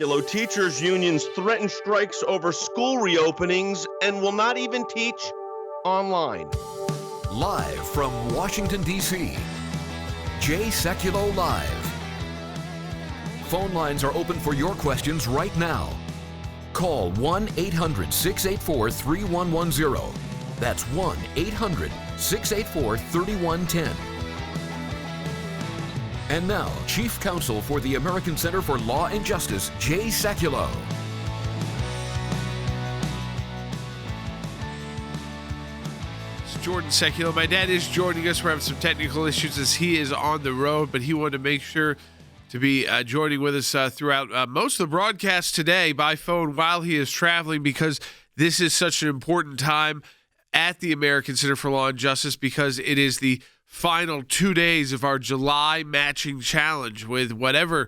Hello, teachers' unions threaten strikes over school reopenings and will not even teach online. Live from Washington, D.C., Jay Sekulow Live. Phone lines are open for your questions right now. Call 1-800-684-3110. That's 1-800-684-3110. And now, Chief Counsel for the American Center for Law and Justice, Jay Sekulow. It's Jordan Sekulow. My dad is joining us. We're having some technical issues as he is on the road, but he wanted to make sure to be joining with us throughout most of the broadcast today by phone while he is traveling, because this is such an important time at the American Center for Law and Justice, because it is the final 2 days of our July matching challenge with whatever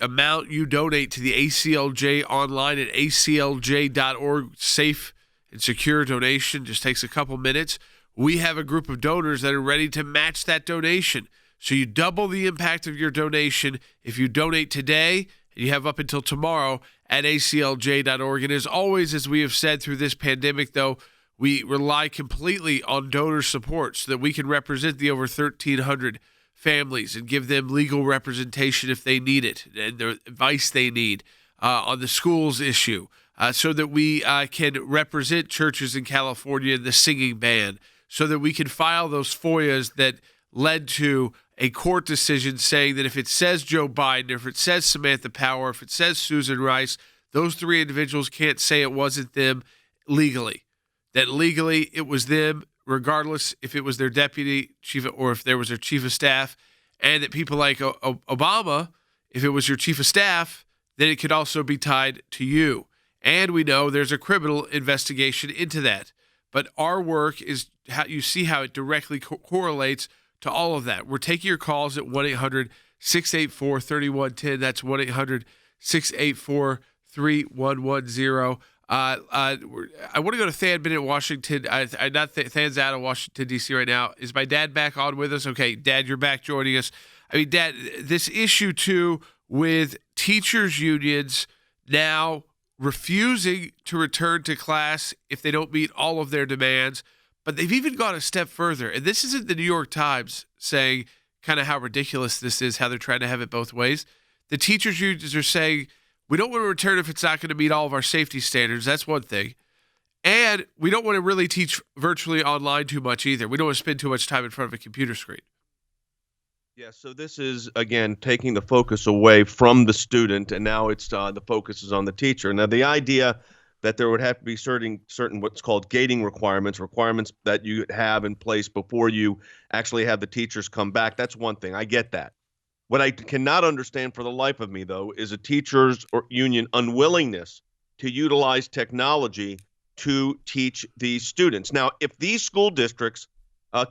amount you donate to the ACLJ online at aclj.org. Safe and secure donation. Just takes a couple minutes. We have a group of donors that are ready to match that donation. So you double the impact of your donation if you donate today, and you have up until tomorrow at aclj.org. And as always, as we have said through this pandemic, though, we rely completely on donor support so that we can represent the over 1,300 families and give them legal representation if they need it and the advice they need on the schools issue, so that we can represent churches in California and the singing ban, so that we can file those FOIAs that led to a court decision saying that if it says Joe Biden, if it says Samantha Power, if it says Susan Rice, those three individuals can't say it wasn't them legally. That legally it was them, regardless if it was their deputy chief or if there was their chief of staff, and that people like Obama, if it was your chief of staff, then it could also be tied to you. And we know there's a criminal investigation into that. But our work is how you see how it directly correlates to all of that. We're taking your calls at 1-800-684-3110. That's 1-800-684-3110. I want to go to Than Bennett, Washington. Than's out of Washington, D.C. right now. Is my dad back on with us? Okay, Dad, you're back joining us. I mean, Dad, this issue, too, with teachers' unions now refusing to return to class if they don't meet all of their demands, but they've even gone a step further. And this isn't the New York Times saying kind of how ridiculous this is, how they're trying to have it both ways. The teachers' unions are saying, we don't want to return if it's not going to meet all of our safety standards. That's one thing. And we don't want to really teach virtually online too much either. We don't want to spend too much time in front of a computer screen. Yeah, so this is, again, taking the focus away from the student, and now it's the focus is on the teacher. Now, the idea that there would have to be certain what's called gating requirements that you have in place before you actually have the teachers come back, that's one thing. I get that. What I cannot understand for the life of me, though, is a teachers' or union unwillingness to utilize technology to teach these students. Now, if these school districts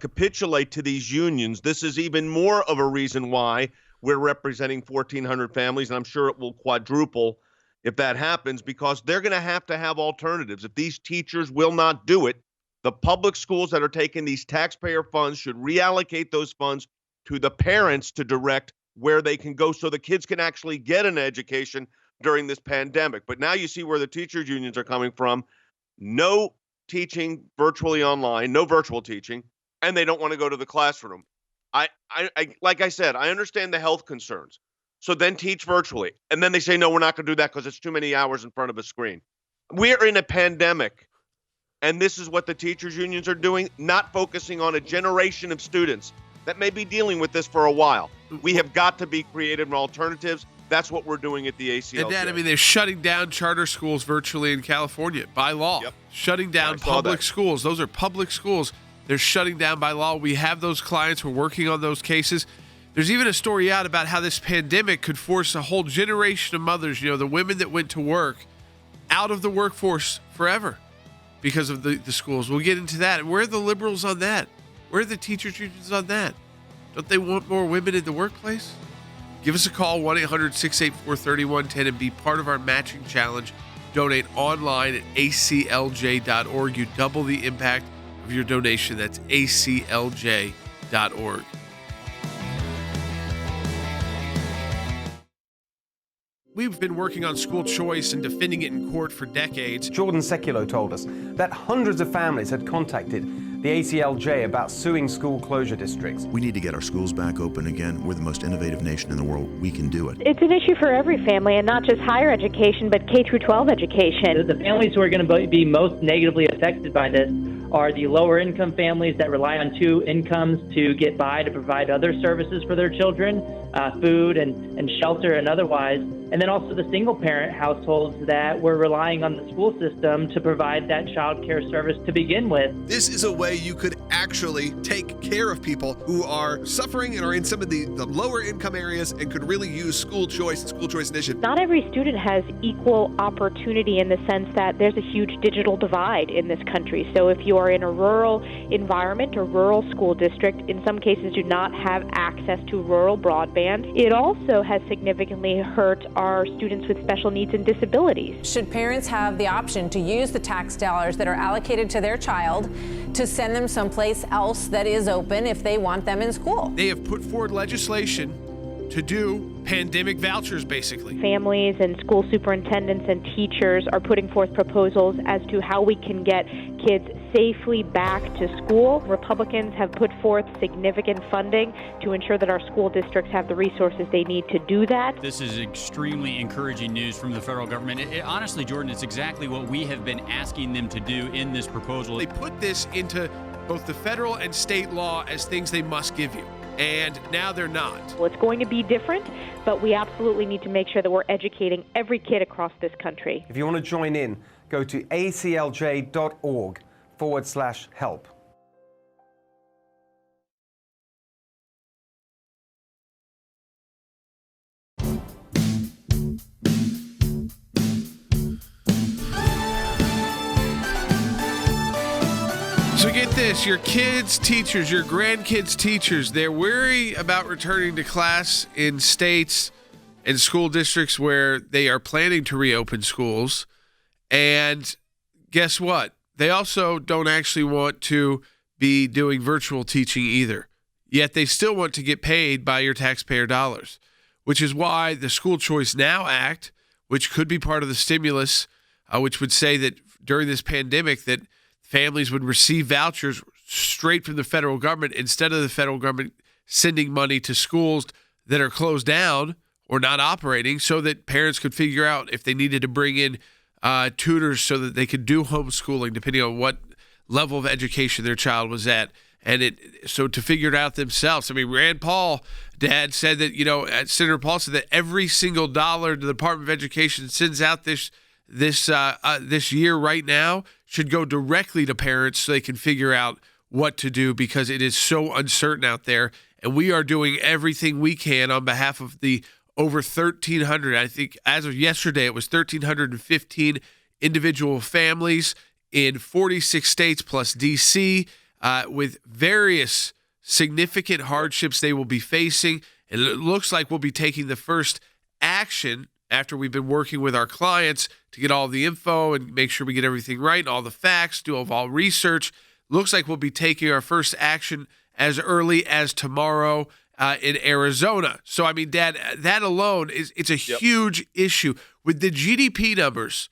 capitulate to these unions, this is even more of a reason why we're representing 1,400 families, and I'm sure it will quadruple if that happens, because they're going to have alternatives. If these teachers will not do it, the public schools that are taking these taxpayer funds should reallocate those funds to the parents to direct where they can go so the kids can actually get an education during this pandemic. But now you see where the teachers unions are coming from. No teaching virtually online, no virtual teaching, and they don't want to go to the classroom. I like I said, I understand the health concerns. So then teach virtually. And then they say, no, we're not going to do that because it's too many hours in front of a screen. We're in a pandemic. And this is what the teachers unions are doing, not focusing on a generation of students that may be dealing with this for a while. We have got to be creative and alternatives. That's what we're doing at the ACLJ. And Dad, I mean, they're shutting down charter schools virtually in California by law. Yep. Shutting down public schools. Those are public schools. They're shutting down by law. We have those clients. We're working on those cases. There's even a story out about how this pandemic could force a whole generation of mothers, the women that went to work, out of the workforce forever because of the schools. We'll get into that. Where are the liberals on that? Where are the teachers' unions on that? Don't they want more women in the workplace? Give us a call, 1-800-684-3110, and be part of our matching challenge. Donate online at aclj.org. You double the impact of your donation. That's aclj.org. we've been working on school choice and defending it in court for decades. Jordan Sekulow told us that hundreds of families had contacted the ACLJ about suing school closure districts. We need to get our schools back open again. We're the most innovative nation in the world. We can do it. It's an issue for every family, and not just higher education, but K through 12 education. The families who are going to be most negatively affected by this are the lower income families that rely on two incomes to get by to provide other services for their children, food and shelter and otherwise. And then also the single parent households that were relying on the school system to provide that child care service to begin with. This is a way you could actually take care of people who are suffering and are in some of the lower income areas and could really use school choice and school choice initiative. Not every student has equal opportunity in the sense that there's a huge digital divide in this country. So if you are in a rural environment or rural school district, in some cases do not have access to rural broadband. It also has significantly hurt our students with special needs and disabilities. Should parents have the option to use the tax dollars that are allocated to their child to send them someplace else that is open if they want them in school? They have put forward legislation to do pandemic vouchers, basically. Families and school superintendents and teachers are putting forth proposals as to how we can get kids safely back to school. Republicans have put forth significant funding to ensure that our school districts have the resources they need to do that. This is extremely encouraging news from the federal government. Honestly, Jordan, it's exactly what we have been asking them to do in this proposal. They put this into both the federal and state law as things they must give you. And now they're not. Well, it's going to be different, but we absolutely need to make sure that we're educating every kid across this country. If you want to join in, go to aclj.org/help. So get this, your kids' teachers, your grandkids' teachers, they're wary about returning to class in states and school districts where they are planning to reopen schools. And guess what? They also don't actually want to be doing virtual teaching either. Yet they still want to get paid by your taxpayer dollars, which is why the School Choice Now Act, which could be part of the stimulus, which would say that during this pandemic that families would receive vouchers straight from the federal government instead of the federal government sending money to schools that are closed down or not operating, so that parents could figure out if they needed to bring in tutors so that they could do homeschooling depending on what level of education their child was at. And so to figure it out themselves. I mean, Rand Paul, Dad, said that, Senator Paul said that every single dollar the Department of Education sends out this year right now should go directly to parents so they can figure out what to do, because it is so uncertain out there. And we are doing everything we can on behalf of the over 1,300, I think as of yesterday, it was 1,315 individual families in 46 states plus D.C. With various significant hardships they will be facing. And it looks like we'll be taking the first action after we've been working with our clients to get all the info and make sure we get everything right and all the facts, do all research. Looks like we'll be taking our first action as early as tomorrow in Arizona. So, I mean, Dad, that alone it's a huge issue. With the GDP numbers,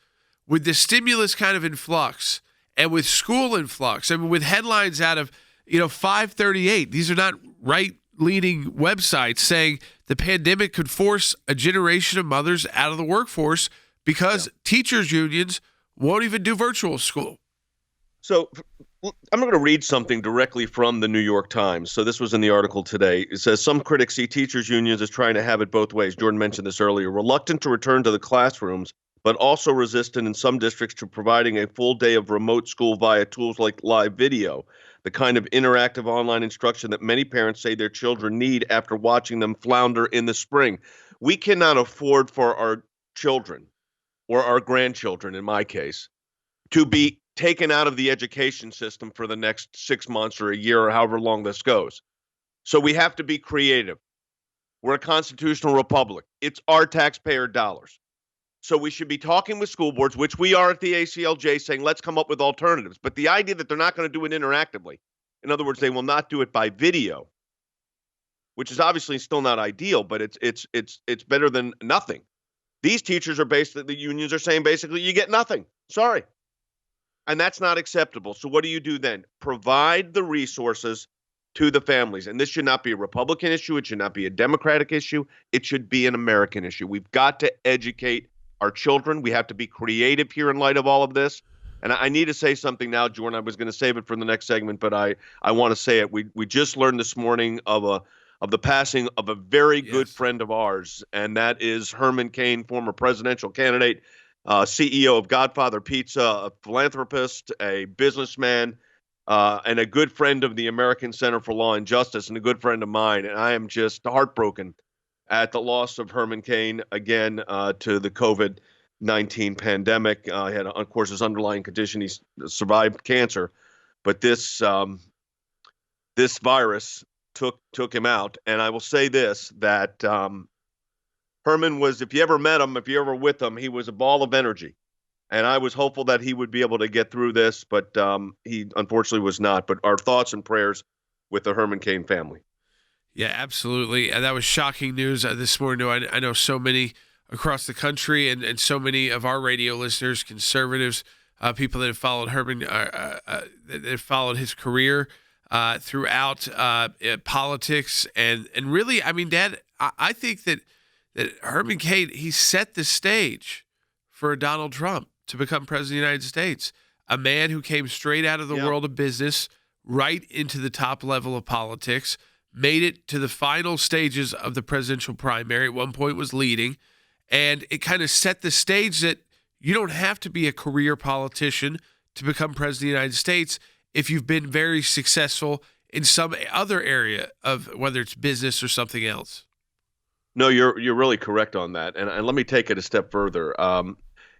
with the stimulus kind of in flux, and with school in flux, I mean, with headlines out of, 538, these are not right-leaning websites saying the pandemic could force a generation of mothers out of the workforce because teachers' unions won't even do virtual school. So I'm going to read something directly from the New York Times. So this was in the article today. It says, some critics see teachers' unions as trying to have it both ways. Jordan mentioned this earlier. Reluctant to return to the classrooms, but also resistant in some districts to providing a full day of remote school via tools like live video, the kind of interactive online instruction that many parents say their children need after watching them flounder in the spring. We cannot afford for our children, or our grandchildren in my case, to be taken out of the education system for the next 6 months or a year or however long this goes. So we have to be creative. We're a constitutional republic. It's our taxpayer dollars. So we should be talking with school boards, which we are at the ACLJ, saying, let's come up with alternatives. But the idea that they're not going to do it interactively, in other words, they will not do it by video, which is obviously still not ideal, but it's better than nothing. These teachers are basically, the unions are saying basically, you get nothing. Sorry. And that's not acceptable. So what do you do then? Provide the resources to the families. And this should not be a Republican issue. It should not be a Democratic issue. It should be an American issue. We've got to educate our children. We have to be creative here in light of all of this. And I need to say something now, Jordan. I was going to save it for the next segment, but I want to say it. We just learned this morning of the passing of a very good friend of ours, and that is Herman Cain, former presidential candidate, CEO of Godfather Pizza, a philanthropist, a businessman, and a good friend of the American Center for Law and Justice, and a good friend of mine. And I am just heartbroken at the loss of Herman Cain again to the COVID-19 pandemic. He had, of course, his underlying condition. He survived cancer, but this virus took him out. And I will say this, that Herman was, if you ever met him, if you ever with him, he was a ball of energy. And I was hopeful that he would be able to get through this, but he unfortunately was not. But our thoughts and prayers with the Herman Cain family. Yeah, absolutely. And that was shocking news this morning. I know so many across the country and so many of our radio listeners, conservatives, people that have followed Herman, that have followed his career throughout politics. And really, I mean, Dad, I think that Herman Cain, he set the stage for Donald Trump to become president of the United States, a man who came straight out of the world of business, right into the top level of politics, made it to the final stages of the presidential primary, at one point was leading, and it kind of set the stage that you don't have to be a career politician to become president of the United States if you've been very successful in some other area of whether it's business or something else. No, you're really correct on that. And let me take it a step further.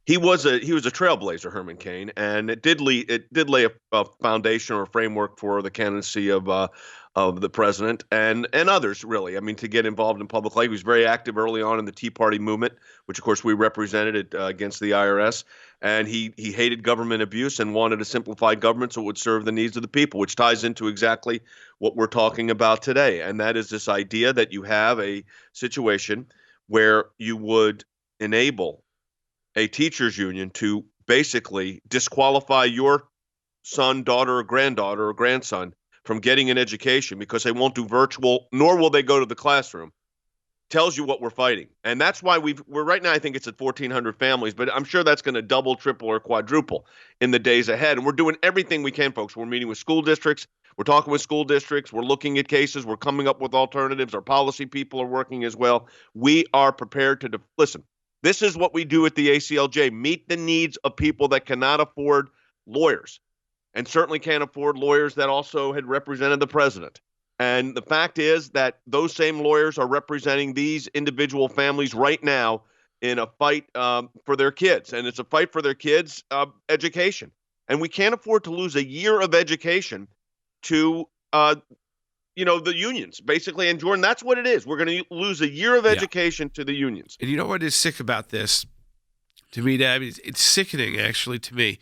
He was a trailblazer, Herman Cain, and it did lay a foundation or a framework for the candidacy of the president and others, really. I mean, to get involved in public life. He was very active early on in the Tea Party movement, which of course we represented against the IRS. And he hated government abuse and wanted a simplified government so it would serve the needs of the people, which ties into exactly what we're talking about today. And that is this idea that you have a situation where you would enable a teachers union to basically disqualify your son, daughter, or granddaughter or grandson from getting an education because they won't do virtual, nor will they go to the classroom, tells you what we're fighting. And that's why we're right now, I think it's at 1,400 families, but I'm sure that's going to double, triple, or quadruple in the days ahead. And we're doing everything we can, folks. We're meeting with school districts. We're talking with school districts. We're looking at cases. We're coming up with alternatives. Our policy people are working as well. We are prepared to listen. This is what we do at the ACLJ, meet the needs of people that cannot afford lawyers and certainly can't afford lawyers that also had represented the president. And the fact is that those same lawyers are representing these individual families right now in a fight for their kids. And it's a fight for their kids' education. And we can't afford to lose a year of education to the unions, basically. And Jordan, that's what it is. We're going to lose a year of education to the unions. And you know what is sick about this? To me, Dad, it's sickening, actually, to me.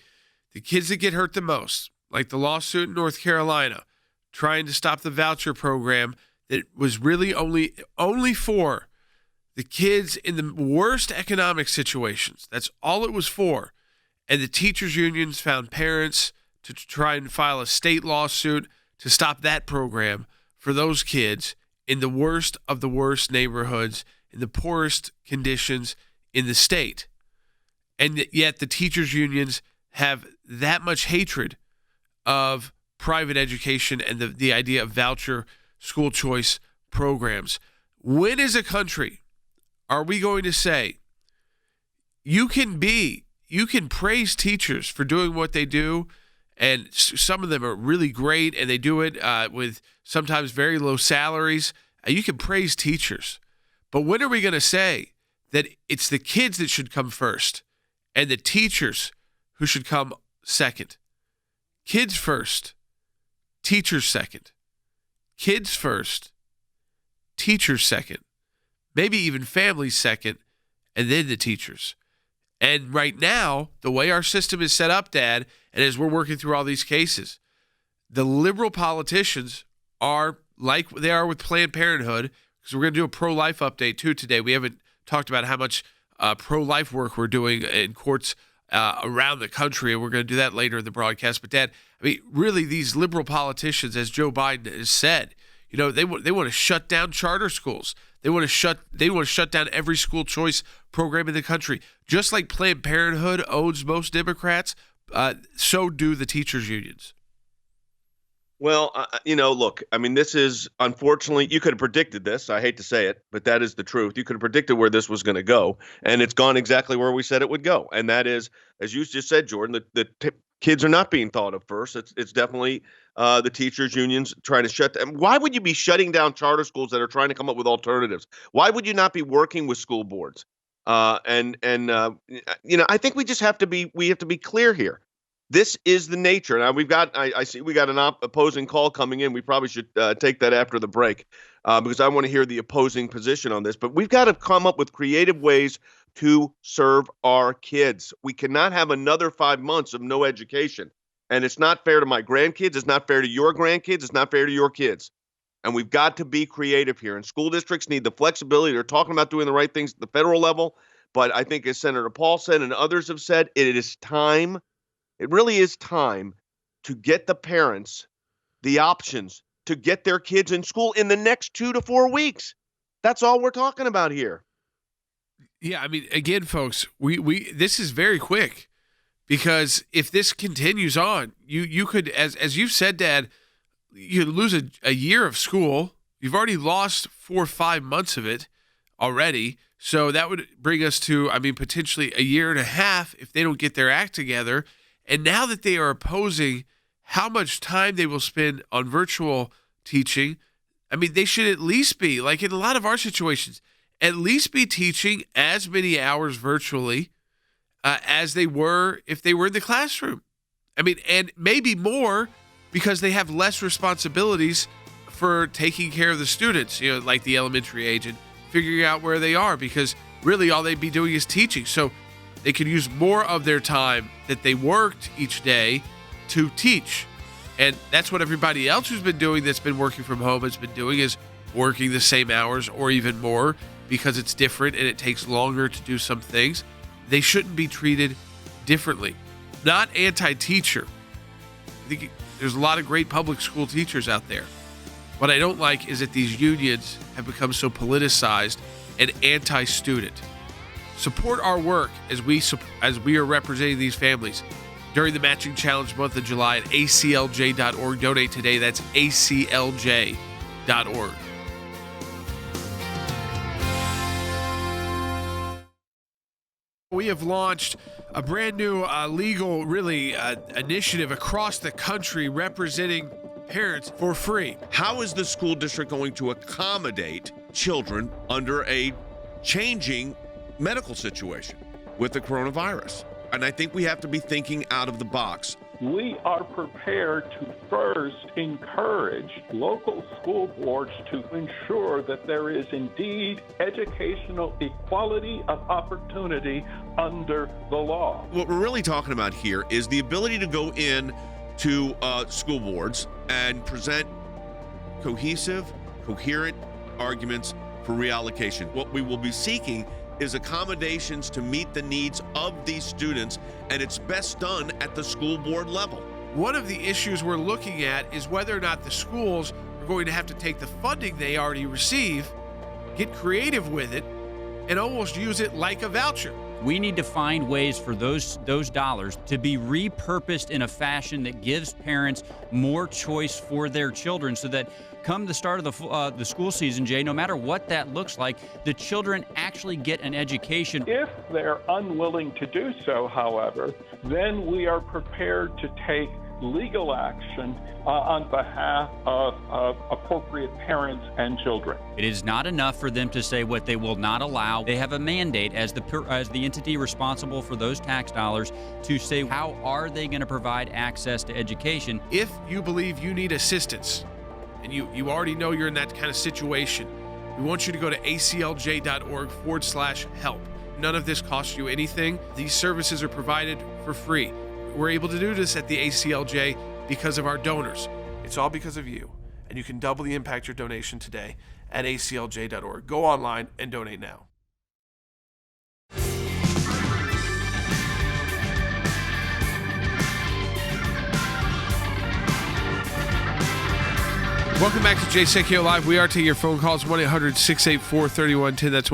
The kids that get hurt the most, like the lawsuit in North Carolina, trying to stop the voucher program that was really only for the kids in the worst economic situations. That's all it was for. And the teachers' unions found parents to try and file a state lawsuit to stop that program for those kids in the worst of the worst neighborhoods, in the poorest conditions in the state. And yet the teachers' unions have that much hatred of private education and the idea of voucher school choice programs. When as a country are we going to say you can praise teachers for doing what they do, and some of them are really great and they do it with sometimes very low salaries. You can praise teachers. But when are we going to say that it's the kids that should come first and the teachers who should come second? Kids first, teachers second. Kids first, teachers second. Maybe even families second, and then the teachers. And right now, the way our system is set up, Dad, and as we're working through all these cases, the liberal politicians are like they are with Planned Parenthood, because we're going to do a pro-life update too today. We haven't talked about how much pro-life work we're doing in courts around the country, and we're going to do that later in the broadcast. But Dad, I mean, really, these liberal politicians, as Joe Biden has said, they want to shut down charter schools. They want to shut down every school choice program in the country. Just like Planned Parenthood owns most Democrats, so do the teachers' unions. Well, look, I mean, this is, unfortunately, you could have predicted this. I hate to say it, but that is the truth. You could have predicted where this was going to go, and it's gone exactly where we said it would go. And that is, as you just said, Jordan, the kids are not being thought of first. It's definitely the teachers' unions trying to shut them. Why would you be shutting down charter schools that are trying to come up with alternatives? Why would you not be working with school boards? I think we just have to be clear here. This is the nature. Now I see we got an opposing call coming in. We probably should take that after the break because I want to hear the opposing position on this. But we've got to come up with creative ways to serve our kids. We cannot have another 5 months of no education. And it's not fair to my grandkids. It's not fair to your grandkids. It's not fair to your kids. And we've got to be creative here. And school districts need the flexibility. They're talking about doing the right things at the federal level. But I think as Senator Paul said and others have said, it is time. It really is time to get the parents the options to get their kids in school in the next 2 to 4 weeks. That's all we're talking about here. Yeah, I mean, again, folks, we this is very quick because if this continues on, you could, as you've said, Dad, you lose a year of school. You've already lost 4 or 5 months of it already. So that would bring us to, I mean, potentially a year and a half if they don't get their act together. And now that they are opposing how much time they will spend on virtual teaching, I mean, they should at least be, like in a lot of our situations, at least be teaching as many hours virtually as they were if they were in the classroom. I mean, and maybe more because they have less responsibilities for taking care of the students, like the elementary age and figuring out where they are, because really all they'd be doing is teaching. So they could use more of their time that they worked each day to teach. And that's what everybody else who's been doing that's been working from home has been doing, is working the same hours or even more because it's different and it takes longer to do some things. They shouldn't be treated differently. Not anti-teacher. I think there's a lot of great public school teachers out there. What I don't like is that these unions have become so politicized and anti-student. Support our work as we are representing these families during the Matching Challenge month of July at ACLJ.org. Donate today. That's ACLJ.org. We have launched a brand new legal initiative across the country representing parents for free. How is the school district going to accommodate children under a changing medical situation with the coronavirus? And I think we have to be thinking out of the box. We are prepared to first encourage local school boards to ensure that there is indeed educational equality of opportunity under the law. What we're really talking about here is the ability to go in to school boards and present cohesive, coherent arguments for reallocation. What we will be seeking is accommodations to meet the needs of these students, and it's best done at the school board level. One of the issues we're looking at is whether or not the schools are going to have to take the funding they already receive, get creative with it, and almost use it like a voucher. We need to find ways for those dollars to be repurposed in a fashion that gives parents more choice for their children, so that come the start of the school season, Jay, no matter what that looks like, the children actually get an education. If they're unwilling to do so, however, then we are prepared to take legal action on behalf of appropriate parents and children. It is not enough for them to say what they will not allow. They have a mandate as the entity responsible for those tax dollars to say how are they going to provide access to education. If you believe you need assistance and you already know you're in that kind of situation, we want you to go to aclj.org/help. None of this costs you anything. These services are provided for free. We're able to do this at the ACLJ because of our donors. It's all because of you. And you can doubly impact your donation today at aclj.org. Go online and donate now. Welcome back to Jay Sekulow Live. We are taking your phone calls, 1-800-684-3110. That's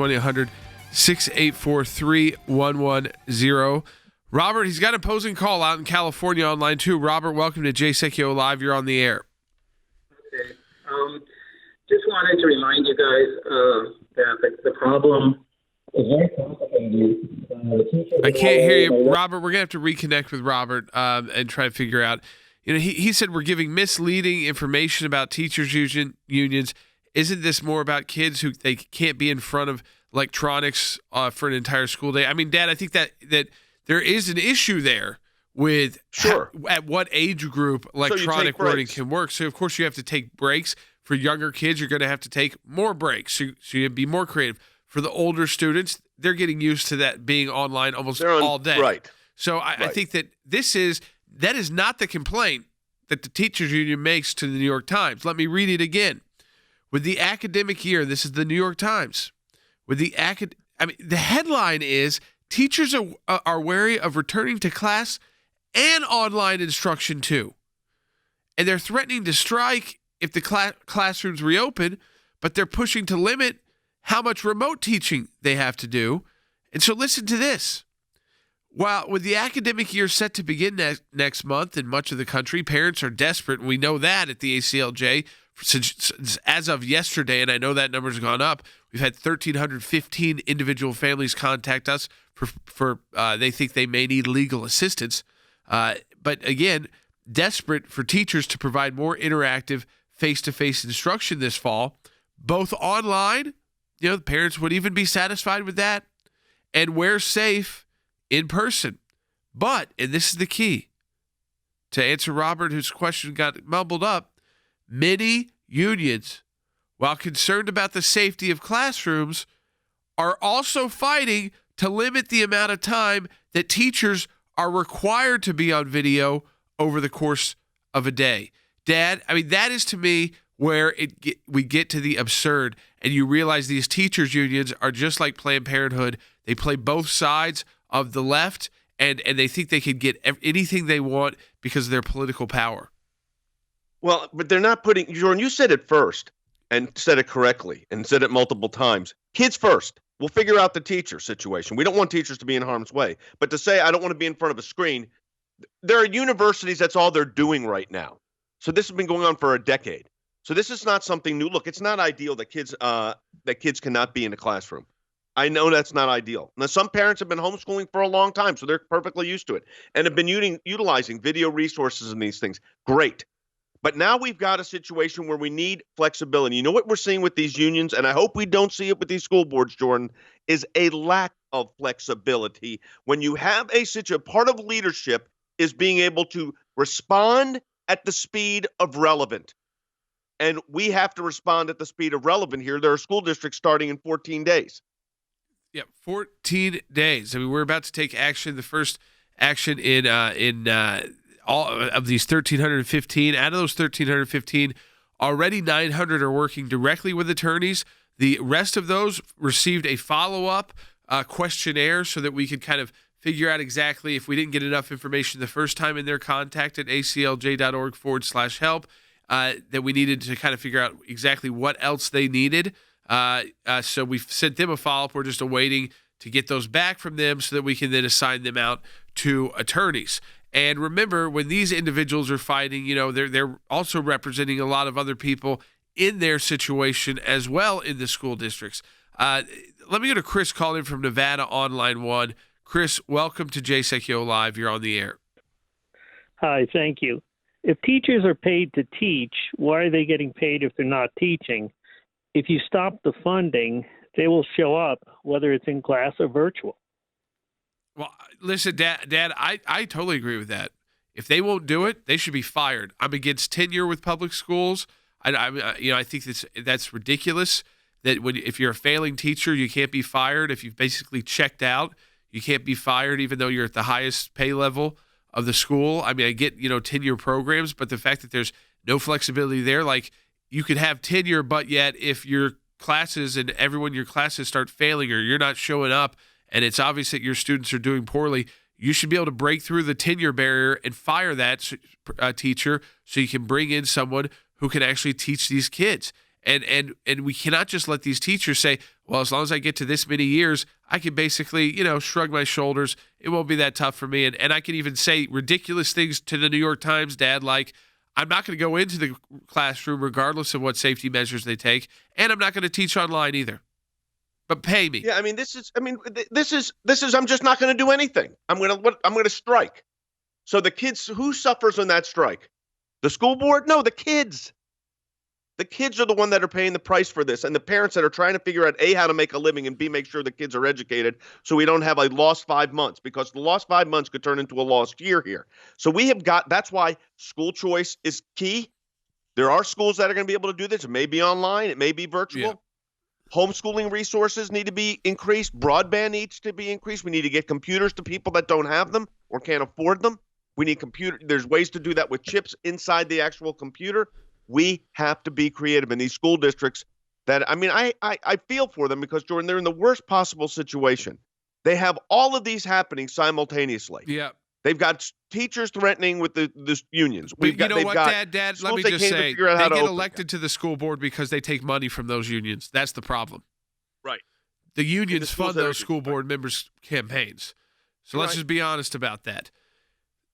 1-800-684-3110. Robert, he's got an opposing call out in California online too. Robert, welcome to Jay Sekulow Live. You're on the air. Okay. Just wanted to remind you guys that the problem is very complicated. I can't hear you, Robert. We're gonna have to reconnect with Robert and try to figure out. You know, he said we're giving misleading information about teachers' unions. Isn't this more about kids who they can't be in front of electronics for an entire school day? I mean, Dad, I think that there is an issue there with at what age group electronic learning can work. So, of course, you have to take breaks. For younger kids, you're going to have to take more breaks. So you be more creative. For the older students, they're getting used to that being online almost all day. Right. So I think that that is not the complaint that the teachers union makes to the New York Times. Let me read it again. With the academic year, this is the New York Times. The headline is teachers are wary of returning to class and online instruction too. And they're threatening to strike if the classrooms reopen, but they're pushing to limit how much remote teaching they have to do. And so listen to this. While with the academic year set to begin next month in much of the country, parents are desperate, and we know that at the ACLJ since as of yesterday, and I know that number's gone up. We've had 1,315 individual families contact us for they think they may need legal assistance. But again, desperate for teachers to provide more interactive face-to-face instruction this fall, both online, the parents would even be satisfied with that, and where safe, in person. But, and this is the key, to answer Robert, whose question got mumbled up, many unions, while concerned about the safety of classrooms, are also fighting to limit the amount of time that teachers are required to be on video over the course of a day. Dad, I mean, that is to me where we get to the absurd, and you realize these teachers' unions are just like Planned Parenthood. They play both sides of the left, and they think they can get anything they want because of their political power. Well, but they're not putting, Jordan, you said it first and said it correctly and said it multiple times. Kids first. We'll figure out the teacher situation. We don't want teachers to be in harm's way. But to say, I don't want to be in front of a screen, there are universities, that's all they're doing right now. So this has been going on for a decade. So this is not something new. Look, it's not ideal that kids cannot be in a classroom. I know that's not ideal. Now, some parents have been homeschooling for a long time, so they're perfectly used to it and have been utilizing video resources and these things. Great. But now we've got a situation where we need flexibility. You know what we're seeing with these unions, and I hope we don't see it with these school boards, Jordan, is a lack of flexibility. When you have part of leadership is being able to respond at the speed of relevant. And we have to respond at the speed of relevant here. There are school districts starting in 14 days. Yeah, 14 days. I mean, we're about to take action, the first action in all of these 1,315. Out of those 1,315, already 900 are working directly with attorneys. The rest of those received a follow-up questionnaire so that we could kind of figure out exactly if we didn't get enough information the first time in their contact at aclj.org/help, that we needed to kind of figure out exactly what else they needed. So we've sent them a follow-up. We're just awaiting to get those back from them so that we can then assign them out to attorneys. And remember, when these individuals are fighting, they're also representing a lot of other people in their situation as well in the school districts. Let me go to Chris calling from Nevada on line 1. Chris, welcome to Jay Sekulow Live. You're on the air. Hi, thank you. If teachers are paid to teach, why are they getting paid if they're not teaching? If you stop the funding, they will show up, whether it's in class or virtual. Well, listen, Dad, I totally agree with that. If they won't do it, they should be fired. I'm against tenure with public schools. I think that's ridiculous. That if you're a failing teacher, you can't be fired. If you've basically checked out, you can't be fired, even though you're at the highest pay level of the school. I mean, I get tenure programs, but the fact that there's no flexibility there, like you could have tenure, but yet if your classes and everyone in your classes start failing or you're not showing up, and it's obvious that your students are doing poorly, you should be able to break through the tenure barrier and fire that teacher so you can bring in someone who can actually teach these kids. And we cannot just let these teachers say, well, as long as I get to this many years, I can basically, shrug my shoulders. It won't be that tough for me. And I can even say ridiculous things to the New York Times, Dad, like, I'm not going to go into the classroom regardless of what safety measures they take, and I'm not going to teach online either. But pay me. Yeah, this is I'm just not going to do anything. I'm going to strike. So the kids, who suffers on that strike? The school board? No, the kids. The kids are the one that are paying the price for this, and the parents that are trying to figure out A, how to make a living, and B, make sure the kids are educated so we don't have a lost 5 months, because the lost 5 months could turn into a lost year here. So that's why school choice is key. There are schools that are going to be able to do this. It may be online. It may be virtual. Yeah. Homeschooling resources need to be increased. Broadband needs to be increased. We need to get computers to people that don't have them or can't afford them. We need there's ways to do that with chips inside the actual computer. We have to be creative in these school districts that, I feel for them because, Jordan, they're in the worst possible situation. They have all of these happening simultaneously. Yeah. They've got teachers threatening with the unions. Dad, let me just say, they get elected to the school board because they take money from those unions. That's the problem. Right. The unions fund those school board members' campaigns. So let's just be honest about that.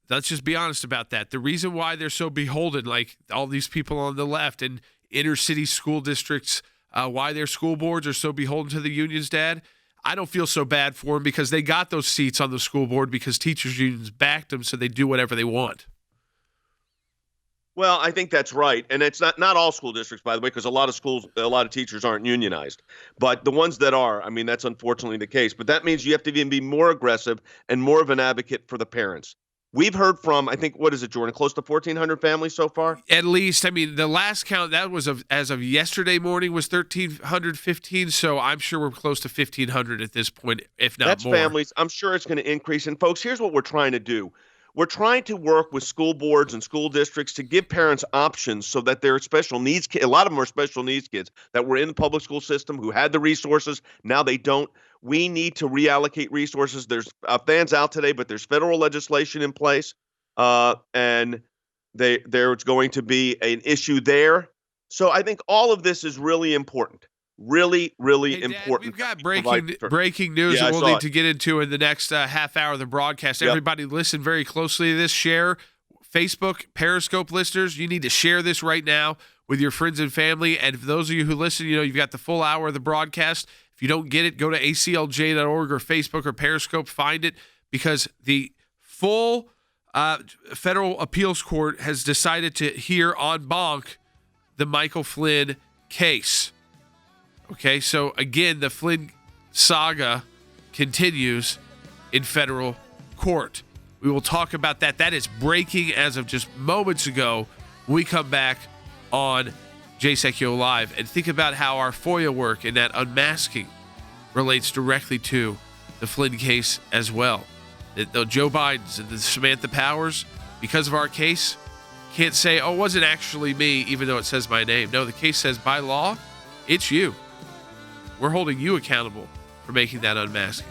The reason why they're so beholden, like all these people on the left and inner city school districts, why their school boards are so beholden to the unions, Dad, I don't feel so bad for them because they got those seats on the school board because teachers' unions backed them, so they do whatever they want. Well, I think that's right. And it's not all school districts, by the way, because a lot of teachers aren't unionized. But the ones that are, that's unfortunately the case. But that means you have to even be more aggressive and more of an advocate for the parents. We've heard from, I think, what is it, Jordan, close to 1,400 families so far? At least. The last count, that was as of yesterday morning, was 1,315. So I'm sure we're close to 1,500 at this point, if not more. That's families. I'm sure it's going to increase. And, folks, here's what we're trying to do. We're trying to work with school boards and school districts to give parents options so that their special needs kids, a lot of them are special needs kids that were in the public school system who had the resources. Now they don't. We need to reallocate resources. There's fans out today, but there's federal legislation in place, and there's going to be an issue there. So I think all of this is really important. Really, really important. We've got breaking news that we'll need to get into in the next half hour of the broadcast. Yep. Everybody listen very closely to this. Share. Facebook, Periscope listeners, you need to share this right now with your friends and family. And for those of you who listen, you've got the full hour of the broadcast. If you don't get it, go to aclj.org or Facebook or Periscope. Find it, because the full federal appeals court has decided to hear en banc the Michael Flynn case. Okay, so again, the Flynn saga continues in federal court. We will talk about that. That is breaking as of just moments ago. We come back on Jay Sekulow Live and think about how our FOIA work and that unmasking relates directly to the Flynn case as well. The Joe Bidens and the Samantha Powers, because of our case, can't say, oh, it wasn't actually me, even though it says my name. No, the case says by law, it's you. We're holding you accountable for making that unmasking.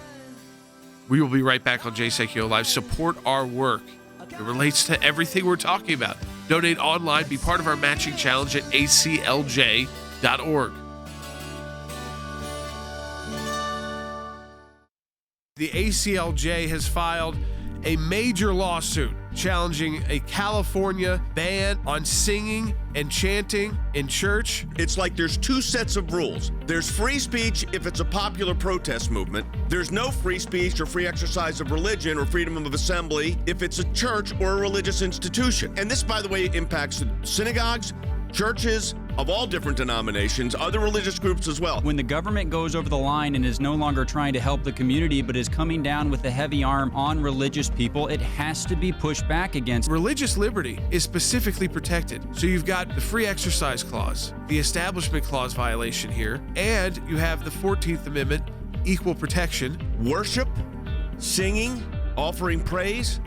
We will be right back on Jay Sekulow Live. Support our work. It relates to everything we're talking about. Donate online. Be part of our matching challenge at ACLJ.org. The ACLJ has filed a major lawsuit challenging a California ban on singing and chanting in church. It's like there's two sets of rules. There's free speech if it's a popular protest movement. There's no free speech or free exercise of religion or freedom of assembly if it's a church or a religious institution. And this, by the way, impacts synagogues, churches of all different denominations, other religious groups as well. When the government goes over the line and is no longer trying to help the community but is coming down with a heavy arm on religious people, it has to be pushed back against. Religious liberty is specifically protected. So you've got the free exercise clause, the establishment clause violation here, and you have the 14th Amendment, equal protection. Worship, singing, offering praise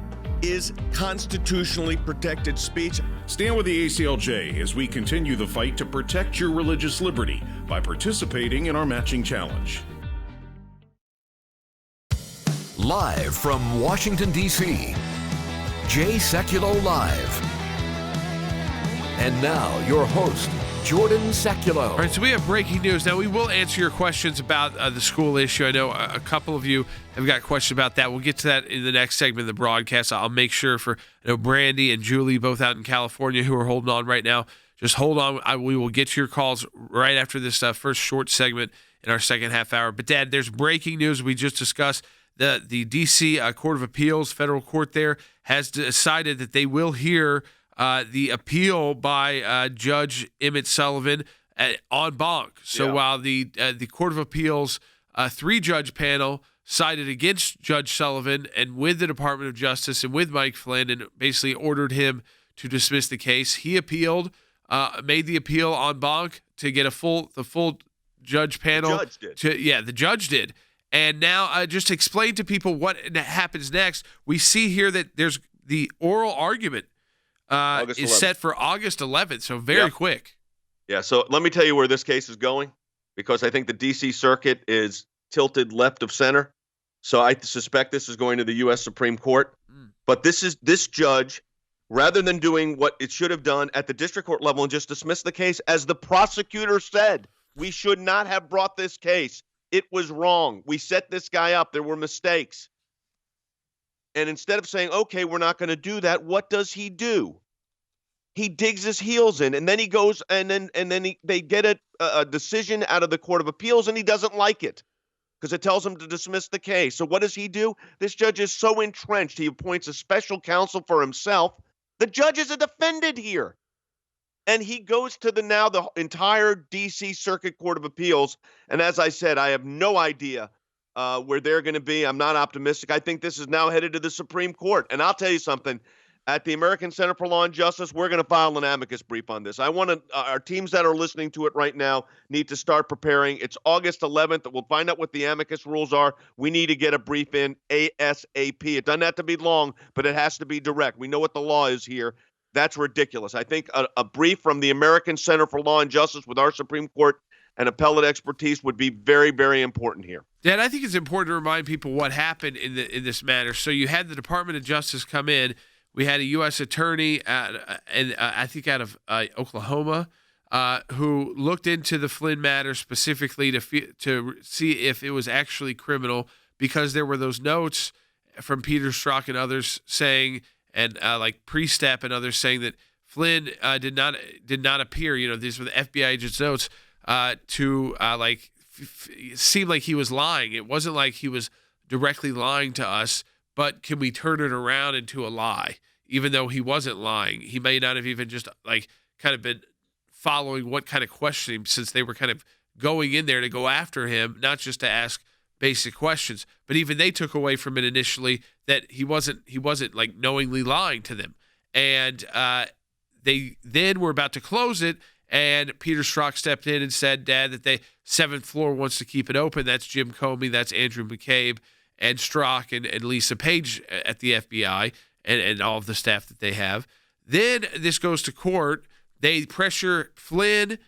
is constitutionally protected speech. Stand with the ACLJ as we continue the fight to protect your religious liberty by participating in our matching challenge. Live from Washington, D.C., Jay Sekulow Live. And now, your host, Jordan Sekulow. All right, so we have breaking news. Now, we will answer your questions about the school issue. I know a couple of you have got questions about that. We'll get to that in the next segment of the broadcast. I'll make sure for Brandy and Julie, both out in California, who are holding on right now. Just hold on. We will get to your calls right after this first short segment in our second half hour. But, Dad, there's breaking news we just discussed. The D.C. Court of Appeals, federal court there, has decided that they will hear the appeal by Judge Emmett Sullivan en banc. So while the Court of Appeals 3-judge panel sided against Judge Sullivan and with the Department of Justice and with Mike Flynn and basically ordered him to dismiss the case, he appealed, made the appeal en banc to get the full judge panel. The judge did. The judge did. And now just explain to people what happens next. We see here that there's the oral argument is set for August 11th, so very quick. Yeah, so let me tell you where this case is going, because I think the D.C. Circuit is tilted left of center. So I suspect this is going to the U.S. Supreme Court. But this judge, rather than doing what it should have done at the district court level and just dismiss the case, as the prosecutor said, we should not have brought this case. It was wrong. We set this guy up. There were mistakes. And instead of saying, okay, we're not going to do that, what does he do? He digs his heels in, and then he goes, and then they get a decision out of the Court of Appeals, and he doesn't like it because it tells him to dismiss the case. So what does he do? This judge is so entrenched, he appoints a special counsel for himself. The judge is a defendant here. And he goes to the entire D.C. Circuit Court of Appeals. And as I said, I have no idea where they're going to be. I'm not optimistic. I think this is now headed to the Supreme Court. And I'll tell you something. At the American Center for Law and Justice, we're going to file an amicus brief on this. Our teams that are listening to it right now need to start preparing. It's August 11th. We'll find out what the amicus rules are. We need to get a brief in ASAP. It doesn't have to be long, but it has to be direct. We know what the law is here. That's ridiculous. I think a brief from the American Center for Law and Justice with our Supreme Court and appellate expertise would be very, very important here. Dad, I think it's important to remind people what happened in this matter. So you had the Department of Justice come in. We had a U.S. attorney, I think out of Oklahoma, who looked into the Flynn matter specifically to see if it was actually criminal, because there were those notes from Peter Strzok and others saying, and like Pre-Step and others saying that Flynn did not appear. These were the FBI agent's notes to seem like he was lying. It wasn't like he was directly lying to us, but can we turn it around into a lie? Even though he wasn't lying, he may not have even just kind of been following what kind of questioning, since they were kind of going in there to go after him, not just to ask basic questions. But even they took away from it initially that he wasn't like knowingly lying to them. And they then were about to close it, and Peter Strzok stepped in and said, Dad, that the 7th floor wants to keep it open. That's Jim Comey, that's Andrew McCabe, and Strzok and Lisa Page at the FBI and all of the staff that they have. Then this goes to court. They pressure Flynn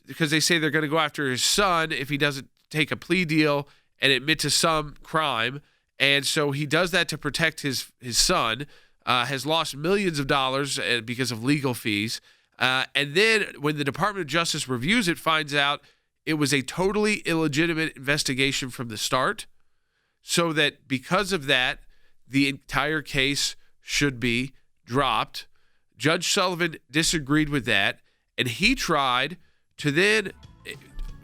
because they say they're going to go after his son if he doesn't take a plea deal and admit to some crime. And so he does that to protect his son, has lost millions of dollars because of legal fees. And then when the Department of Justice reviews it, finds out it was a totally illegitimate investigation from the start, so that because of that, the entire case should be dropped. Judge Sullivan disagreed with that, and he tried to then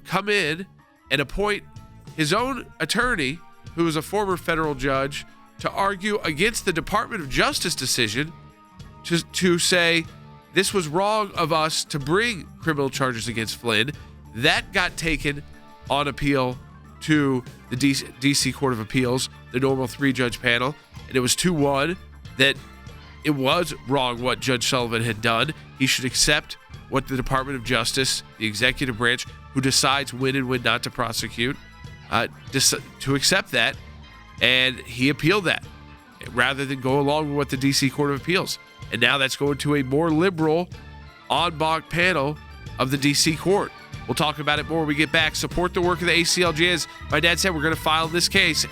come in and appoint his own attorney, who is a former federal judge, to argue against the Department of Justice decision to say this was wrong of us to bring criminal charges against Flynn. That got taken on appeal to the D.C. Court of Appeals, the normal 3-judge panel, and it was 2-1 that it was wrong what Judge Sullivan had done. He should accept what the Department of Justice, the executive branch, who decides when and when not to prosecute, to accept that, and he appealed that rather than go along with what the D.C. Court of Appeals. And now that's going to a more liberal en banc panel of the D.C. Court. We'll talk about it more when we get back. Support the work of the ACLJ. As my dad said, we're going to file this case.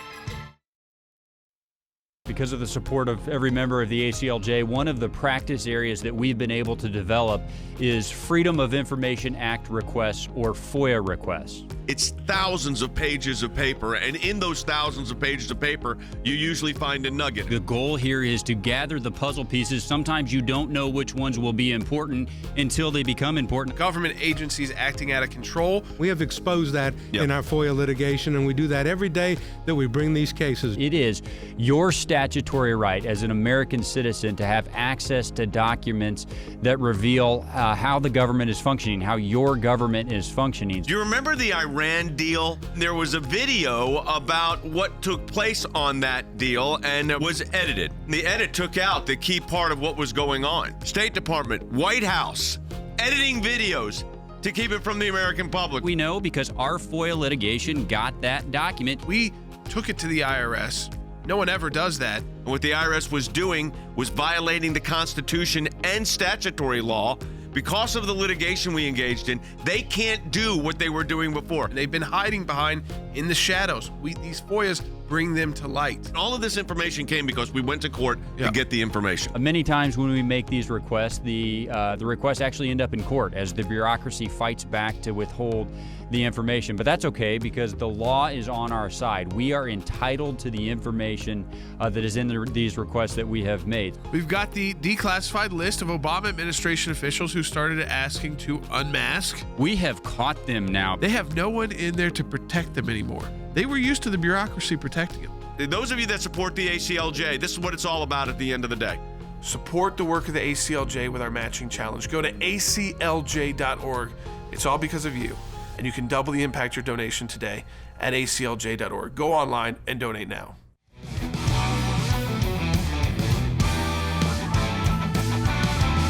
because of the support of every member of the ACLJ, one of the practice areas that we've been able to develop is Freedom of Information Act requests, or FOIA requests. It's thousands of pages of paper, and in those thousands of pages of paper, you usually find a nugget. The goal here is to gather the puzzle pieces. Sometimes you don't know which ones will be important until they become important. Government agencies acting out of control. We have exposed that in our FOIA litigation, and we do that every day that we bring these cases. It is your statutory right as an American citizen to have access to documents that reveal how the government is functioning, how your government is functioning. Do you remember the Iran deal? There was a video about what took place on that deal, and it was edited. The edit took out the key part of what was going on. State Department, White House, editing videos to keep it from the American public. We know because our FOIA litigation got that document. We took it to the IRS. No one ever does that. What the IRS was doing was violating the Constitution and statutory law. Because of the litigation we engaged in, they can't do what they were doing before. They've been hiding behind in the shadows. These FOIAs bring them to light. All of this information came because we went to court to get the information. Many times when we make these requests, the requests actually end up in court as the bureaucracy fights back to withhold the information. But that's okay because the law is on our side. We are entitled to the information that is in these requests that we have made. We've got the declassified list of Obama administration officials who started asking to unmask. We have caught them now. They have no one in there to protect them anymore. They were used to the bureaucracy protecting them. Those of you that support the ACLJ, this is what it's all about at the end of the day. Support the work of the ACLJ with our matching challenge. Go to aclj.org. It's all because of you. And you can double the impact your donation today at aclj.org. Go online and donate now.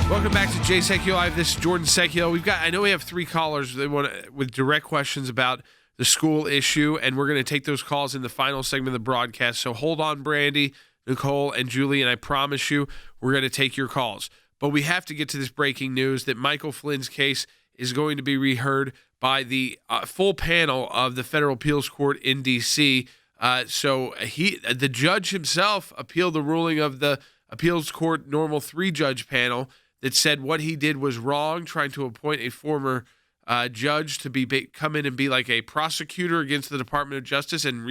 Welcome back to Jay Sekulow Live. This is Jordan Sekulow. I know we have 3 callers with direct questions about the school issue, and we're going to take those calls in the final segment of the broadcast. So hold on, Brandy, Nicole, and Julie, and I promise you we're going to take your calls. But we have to get to this breaking news that Michael Flynn's case is going to be reheard by the full panel of the Federal Appeals Court in D.C. So the judge himself appealed the ruling of the Appeals Court normal 3-judge panel that said what he did was wrong, trying to appoint a former judge to come in and be like a prosecutor against the Department of Justice and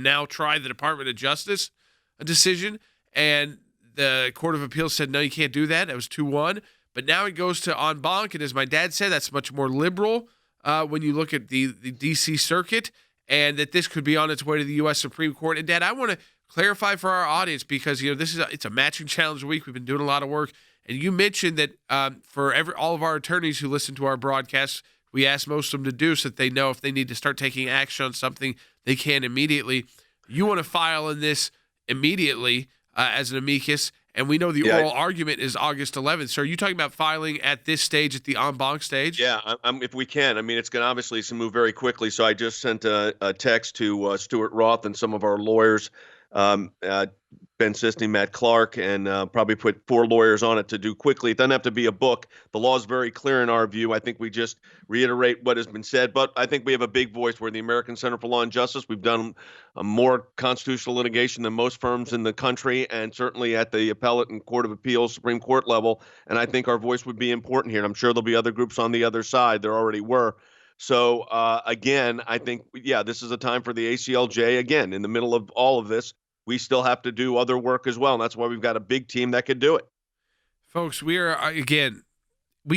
now try the Department of Justice a decision. And the Court of Appeals said, no, you can't do that. It was 2-1. But now it goes to en banc, and as my dad said, that's much more liberal when you look at the D.C. Circuit, and that this could be on its way to the U.S. Supreme Court. And, Dad, I want to clarify for our audience because, it's a matching challenge week. We've been doing a lot of work. And you mentioned that for all of our attorneys who listen to our broadcasts, we ask most of them to do so that they know if they need to start taking action on something, they can immediately. You want to file in this immediately as an amicus, and we know the oral argument is August 11th. So are you talking about filing at this stage, at the en banc stage? Yeah, if we can. I mean, it's going to obviously move very quickly. So I just sent a text to Stuart Roth and some of our lawyers, Ben Sistey, Matt Clark, and probably put 4 lawyers on it to do quickly. It doesn't have to be a book. The law is very clear in our view. I think we just reiterate what has been said, but I think we have a big voice. We're the American Center for Law and Justice. We've done more constitutional litigation than most firms in the country, and certainly at the appellate and Court of Appeals, Supreme Court level, and I think our voice would be important here. And I'm sure there'll be other groups on the other side. There already were. So, again, I think, this is a time for the ACLJ, again, in the middle of all of this. We still have to do other work as well, and that's why we've got a big team that could do it. Folks, we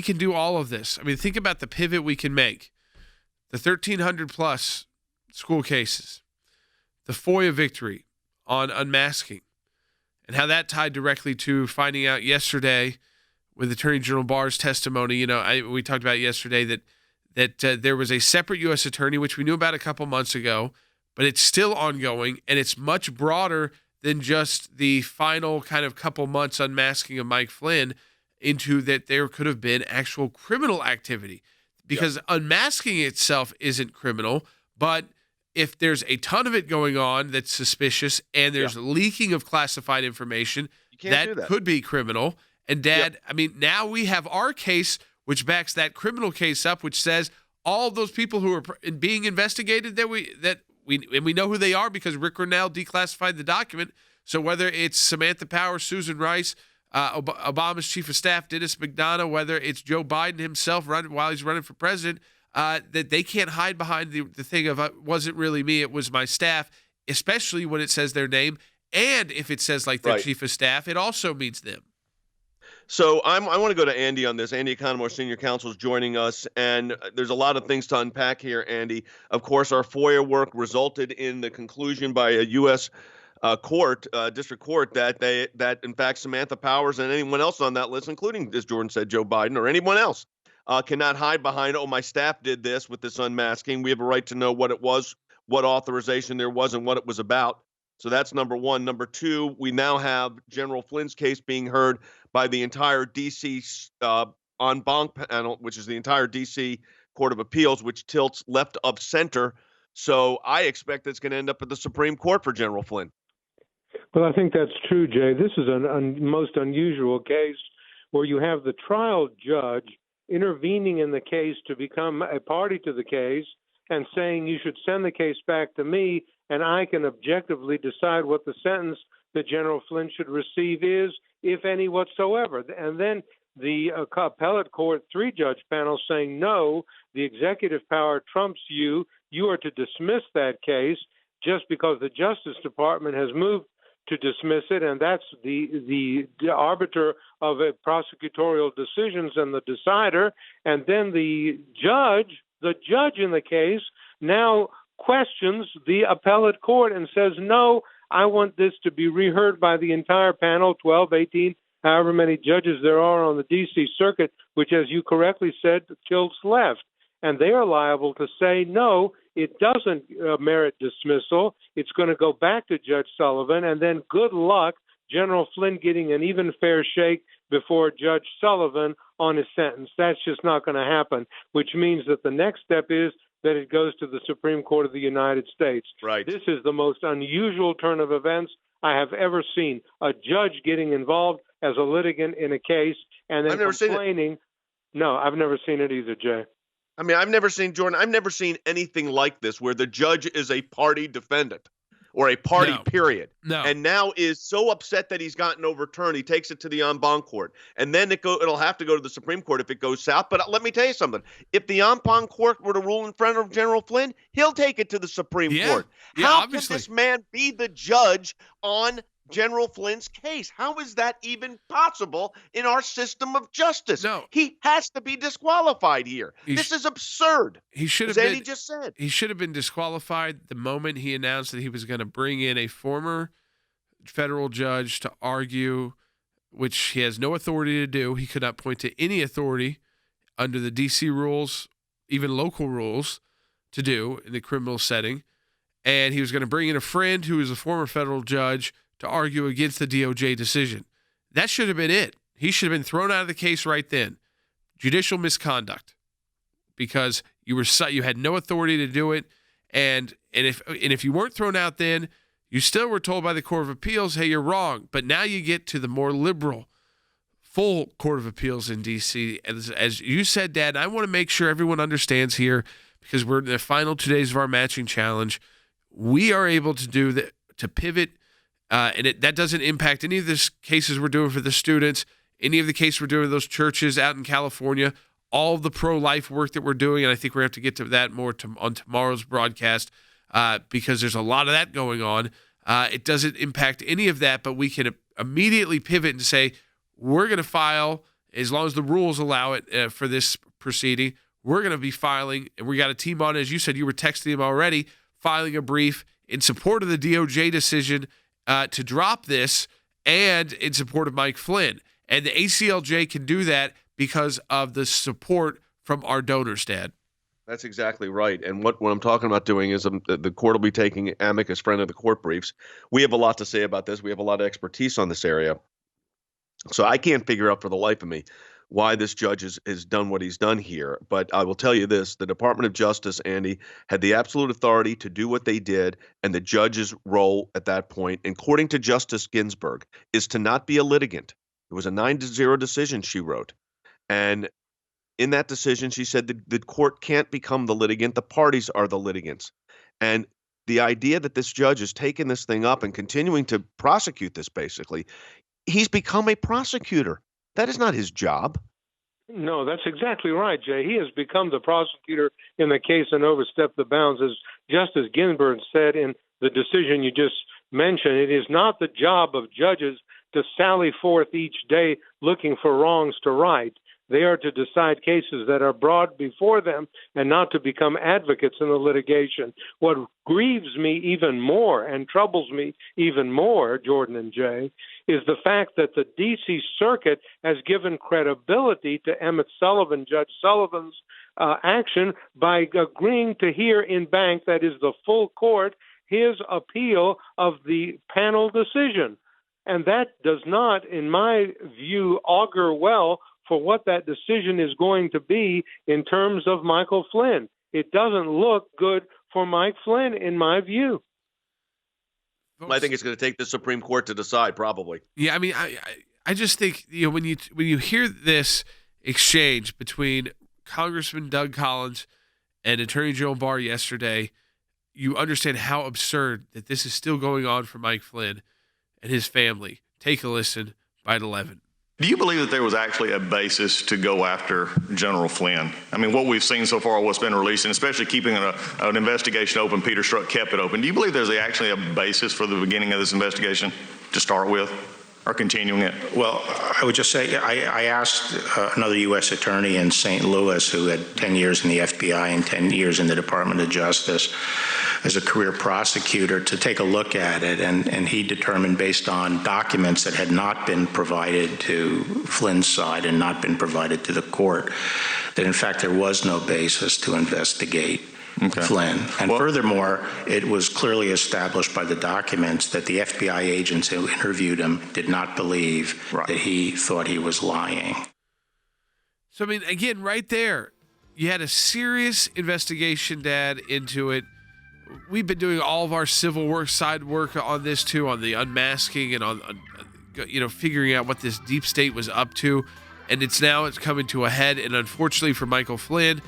can do all of this. I mean, think about the pivot we can make. The 1,300-plus school cases, the FOIA victory on unmasking, and how that tied directly to finding out yesterday with Attorney General Barr's testimony. We talked about yesterday that there was a separate U.S. attorney, which we knew about a couple months ago, but it's still ongoing, and it's much broader than just the final kind of couple months unmasking of Mike Flynn into that there could have been actual criminal activity. Because unmasking itself isn't criminal, but if there's a ton of it going on that's suspicious and there's leaking of classified information, that could be criminal. And, Dad, I mean, now we have our case, which backs that criminal case up, which says all those people who are being investigated, and we know who they are because Rick Grinnell declassified the document. So whether it's Samantha Power, Susan Rice, Obama's chief of staff, Dennis McDonough, whether it's Joe Biden himself while he's running for president, that they can't hide behind the thing of, it wasn't really me, it was my staff, especially when it says their name. And if it says like their chief of staff, it also means them. So I want to go to Andy on this. Andy Economou, senior counsel, is joining us, and there's a lot of things to unpack here, Andy. Of course, our FOIA work resulted in the conclusion by a U.S. District Court, that in fact Samantha Powers and anyone else on that list, including, as Jordan said, Joe Biden or anyone else, cannot hide behind, oh, my staff did this with this unmasking. We have a right to know what it was, what authorization there was, and what it was about. So that's number one. Number two, we now have General Flynn's case being heard by the entire D.C. en banc panel, which is the entire D.C. Court of Appeals, which tilts left of center. So I expect it's going to end up at the Supreme Court for General Flynn. Well, I think that's true, Jay. This is a most unusual case where you have the trial judge intervening in the case to become a party to the case and saying you should send the case back to me and I can objectively decide what the sentence that General Flynn should receive is, if any whatsoever. And then the appellate court three-judge panel saying, no, the executive power trumps you. You are to dismiss that case just because the Justice Department has moved to dismiss it, and that's the arbiter of prosecutorial decisions and the decider. And then the judge in the case now questions the appellate court and says, no, I want this to be reheard by the entire panel, 12, 18, however many judges there are on the D.C. Circuit, which, as you correctly said, tilts left. And they are liable to say, no, it doesn't merit dismissal. It's going to go back to Judge Sullivan, and then good luck, General Flynn getting an even fair shake before Judge Sullivan on his sentence. That's just not going to happen, which means that the next step is that it goes to the Supreme Court of the United States. Right. This is the most unusual turn of events I have ever seen. A judge getting involved as a litigant in a case and then complaining. No, I've never seen it either, Jay. I mean, I've never seen anything like this where the judge is a party defendant or a party, period. No. And now is so upset that he's gotten overturned, he takes it to the en banc court. And then it'll have to go to the Supreme Court if it goes south. But let me tell you something. If the en banc court were to rule in front of General Flynn, he'll take it to the Supreme Court. Yeah, How obviously. can this man be the judge on General Flynn's case? How is that even possible in our system of justice? No. He has to be disqualified here. This is absurd. He should have as been, Andy just said. He should have been disqualified the moment he announced that he was going to bring in a former federal judge to argue, which he has no authority to do. He could not point to any authority under the D.C. rules, even local rules, to do in the criminal setting. And he was going to bring in a friend who is a former federal judge to argue against the DOJ decision. That should have been it. He should have been thrown out of the case right then. Judicial misconduct, because you had no authority to do it, and if you weren't thrown out then, you still were told by the Court of Appeals, hey, you're wrong. But now you get to the more liberal, full Court of Appeals in D.C. As you said, Dad, I want to make sure everyone understands here, because we're in the final 2 days of our matching challenge. We are able to do that, to pivot. That doesn't impact any of the cases we're doing for the students, any of the cases we're doing with those churches out in California, all of the pro-life work that we're doing, and I think we're going to have to get to that more on tomorrow's broadcast because there's a lot of that going on. It doesn't impact any of that, but we can immediately pivot and say, we're going to file, as long as the rules allow it for this proceeding, we're going to be filing, and we got a team on, as you said, you were texting him already, filing a brief in support of the DOJ decision to drop this and in support of Mike Flynn. And the ACLJ can do that because of the support from our donors, Dad. That's exactly right. And what I'm talking about doing is the court will be taking amicus friend of the court briefs. We have a lot to say about this. We have a lot of expertise on this area. So I can't figure out for the life of me why this judge has done what he's done here. But I will tell you this, the Department of Justice, Andy, had the absolute authority to do what they did, and the judge's role at that point, according to Justice Ginsburg, is to not be a litigant. It was a 9-0 decision, she wrote. And in that decision, she said the court can't become the litigant. The parties are the litigants. And the idea that this judge is taking this thing up and continuing to prosecute this, basically, he's become a prosecutor. That is not his job. No, that's exactly right, Jay. He has become the prosecutor in the case and overstepped the bounds. As Justice Ginsburg said in the decision you just mentioned, it is not the job of judges to sally forth each day looking for wrongs to right. They are to decide cases that are brought before them and not to become advocates in the litigation. What grieves me even more and troubles me even more, Jordan and Jay, is the fact that the D.C. Circuit has given credibility to Judge Sullivan's action by agreeing to hear in bank, that is the full court, his appeal of the panel decision. And that does not, in my view, augur well for what that decision is going to be in terms of Michael Flynn. It doesn't look good for Mike Flynn, in my view. I think it's going to take the Supreme Court to decide, probably. Yeah, I mean, I just think, when you hear this exchange between Congressman Doug Collins and Attorney General Barr yesterday, you understand how absurd that this is still going on for Mike Flynn and his family. Take a listen. Bite 11. Do you believe that there was actually a basis to go after General Flynn? I mean, what we've seen so far, what's been released, and especially keeping an investigation open, Peter Strzok kept it open. Do you believe there's actually a basis for the beginning of this investigation to start with, or continuing it? Well, I would just say I asked another U.S. attorney in St. Louis who had 10 years in the FBI and 10 years in the Department of Justice as a career prosecutor to take a look at it, and he determined, based on documents that had not been provided to Flynn's side and not been provided to the court, that in fact there was no basis to investigate Flynn. And furthermore, it was clearly established by the documents that the FBI agents who interviewed him did not believe that he thought he was lying. So, I mean, again, right there, you had a serious investigation, Dad, into it. We've been doing all of our civil work, side work on this too, on the unmasking and on figuring out what this deep state was up to. And it's coming to a head. And unfortunately for Michael Flynn,